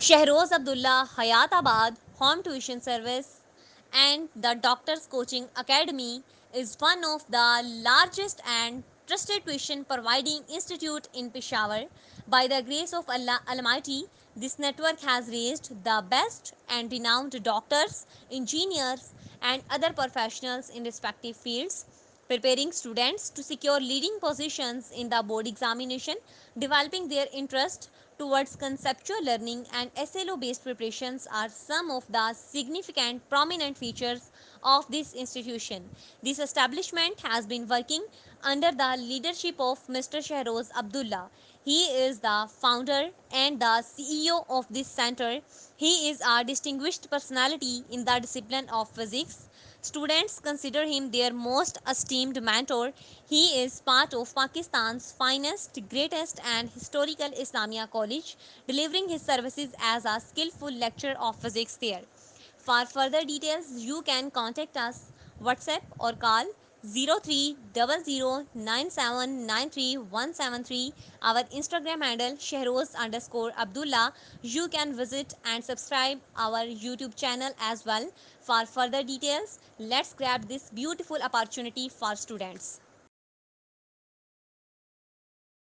Shehroz Abdullah Hayatabad Home Tuition Service and the Doctors Coaching Academy is one of the largest and trusted tuition providing institute in Peshawar. By the grace of Allah Almighty, this network has raised the best and renowned doctors, engineers, and other professionals in respective fields, preparing students to secure leading positions in the board examination, developing their interest towards conceptual learning and SLO based preparations are some of the significant prominent features of this institution. This establishment has been working under the leadership of Mr. Shehroz Abdullah. He is the founder and the CEO of this center. He is a distinguished personality in the discipline of physics. Students consider him their most esteemed mentor. He is part of Pakistan's finest, greatest, and historical Islamia College, delivering his services as a skillful lecturer of physics there. For further details, you can contact us WhatsApp or call 03009793 Our Instagram handle Shehroz_Abdullah. You can visit and subscribe our YouTube channel as well. For further details, let's grab this beautiful opportunity for students.